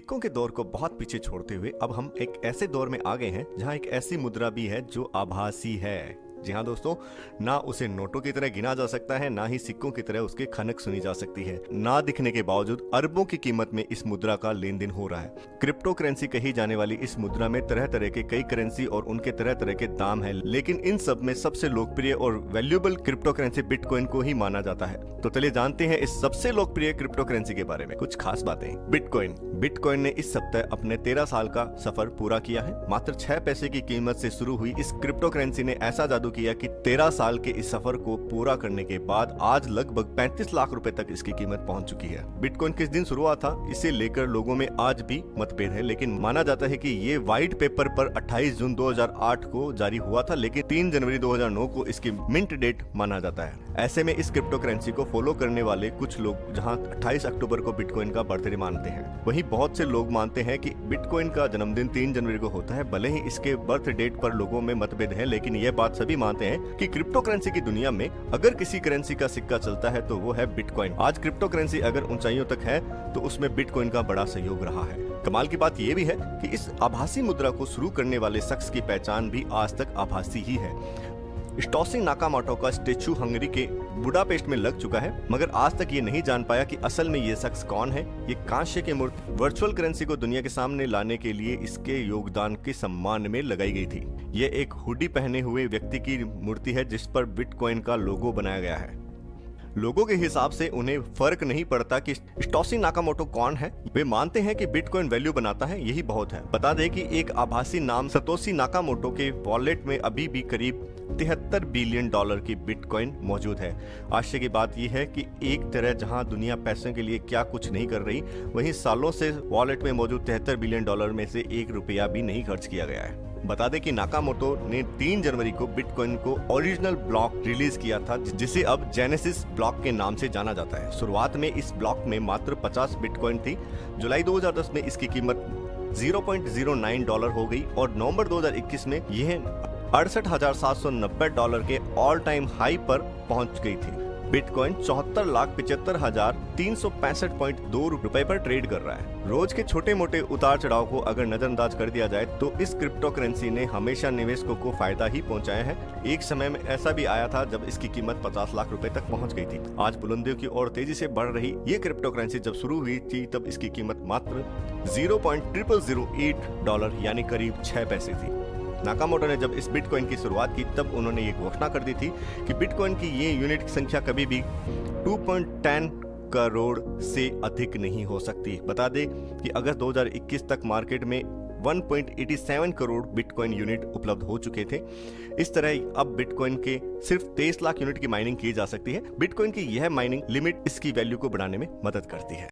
सिक्कों के दौर को बहुत पीछे छोड़ते हुए अब हम एक ऐसे दौर में आ गए हैं जहां एक ऐसी मुद्रा भी है जो आभासी है। जी हाँ दोस्तों, ना उसे नोटों की तरह गिना जा सकता है, ना ही सिक्कों की तरह उसके खनक सुनी जा सकती है। ना दिखने के बावजूद अरबों की कीमत में इस मुद्रा का लेन देन हो रहा है। क्रिप्टो करेंसी कही जाने वाली इस मुद्रा में तरह तरह के कई करेंसी और उनके तरह तरह के दाम है, लेकिन इन सब में सबसे लोकप्रिय और वैल्यूएबल क्रिप्टो करेंसी बिटकॉइन को ही माना जाता है। तो चलिए जानते हैं इस सबसे लोकप्रिय क्रिप्टो करेंसी के बारे में कुछ खास बातें। बिटकॉइन ने इस सप्ताह अपने 13 साल का सफर पूरा किया है। मात्र 6 पैसे की कीमत से शुरू हुई इस क्रिप्टो करेंसी ने ऐसा जादू किया कि 13 साल के इस सफर को पूरा करने के बाद आज लगभग 35 लाख रुपए तक इसकी कीमत पहुंच चुकी है। बिटकॉइन किस दिन शुरू हुआ था, इसे लेकर लोगों में आज भी मतभेद है, लेकिन माना जाता है कि ये व्हाइट पेपर पर 28 जून 2008 को जारी हुआ था, लेकिन 3 जनवरी 2009 को इसकी मिंट डेट माना जाता है। ऐसे में इस क्रिप्टो करेंसी को फॉलो करने वाले कुछ लोग जहां 28 अक्टूबर को बिटकॉइन का बर्थडे मानते हैं, वहीं बहुत से लोग मानते हैं कि बिटकॉइन का जन्मदिन 3 जनवरी को होता है। भले ही इसके बर्थ डेट पर लोगों में मतभेद है, लेकिन यह बात सभी मानते हैं कि क्रिप्टो करेंसी की दुनिया में अगर किसी करेंसी का सिक्का चलता है तो वो है बिटकॉइन। आज क्रिप्टो करेंसी अगर ऊंचाइयों तक है तो उसमें बिटकॉइन का बड़ा सहयोग रहा है। कमाल की बात यह भी है कि इस आभासी मुद्रा को शुरू करने वाले शख्स की पहचान भी आज तक आभासी ही है। सातोशी नाकामोटो का स्टेचू हंगरी के बुडापेस्ट में लग चुका है, मगर आज तक ये नहीं जान पाया कि असल में ये शख्स कौन है। ये कांस्य की मूर्ति वर्चुअल करेंसी को दुनिया के सामने लाने के लिए इसके योगदान के सम्मान में लगाई गई थी। ये एक हुडी पहने हुए व्यक्ति की मूर्ति है जिस पर बिटकॉइन का लोगो बनाया गया है। लोगों के हिसाब से उन्हें फर्क नहीं पड़ता कि सातोशी नाकामोटो कौन है, वे मानते हैं कि बिटकॉइन वैल्यू बनाता है, यही बहुत है। बता दें कि एक आभासी नाम सातोशी नाकामोटो के वॉलेट में अभी भी करीब $73 बिलियन की बिटकॉइन मौजूद है। आश्चर्य की बात यह है कि एक तरह जहां दुनिया पैसों के लिए क्या कुछ नहीं कर रही, वहीं सालों से वॉलेट में मौजूद $73 बिलियन में से $1 भी नहीं खर्च किया गया है। बता दें कि नाकामोटो ने 3 जनवरी को बिटकॉइन को ओरिजिनल ब्लॉक रिलीज किया था, जिसे अब जेनेसिस ब्लॉक के नाम से जाना जाता है। शुरुआत में इस ब्लॉक में मात्र 50 बिटकॉइन थी। जुलाई 2010 में इसकी कीमत $0.09 हो गई और नवंबर 2021 में यह $68,790 के ऑल टाइम हाई पर पहुंच गई थी। बिटकॉइन 74,75,365.2 रुपए पर ट्रेड कर रहा है। रोज के छोटे मोटे उतार चढ़ाव को अगर नजरअंदाज कर दिया जाए तो इस क्रिप्टो करेंसी ने हमेशा निवेशकों को फायदा ही पहुंचाया है। एक समय में ऐसा भी आया था जब इसकी कीमत 50 लाख रुपए तक पहुंच गई थी। आज बुलंदियों की ओर तेजी से बढ़ रही ये क्रिप्टो करेंसी जब शुरू हुई थी तब इसकी कीमत मात्र $0.0008 यानी करीब 6 पैसे थी। नाकामोटो ने जब इस बिटकॉइन की शुरुआत की तब उन्होंने ये घोषणा कर दी थी कि बिटकॉइन की ये यूनिट की संख्या कभी भी 2.10 करोड़ से अधिक नहीं हो सकती। बता दें कि अगस्त 2021 तक मार्केट में 1.87 करोड़ बिटकॉइन यूनिट उपलब्ध हो चुके थे। इस तरह अब बिटकॉइन के सिर्फ 23 लाख यूनिट की माइनिंग की जा सकती है। बिटकॉइन की यह माइनिंग लिमिट इसकी वैल्यू को बढ़ाने में मदद करती है।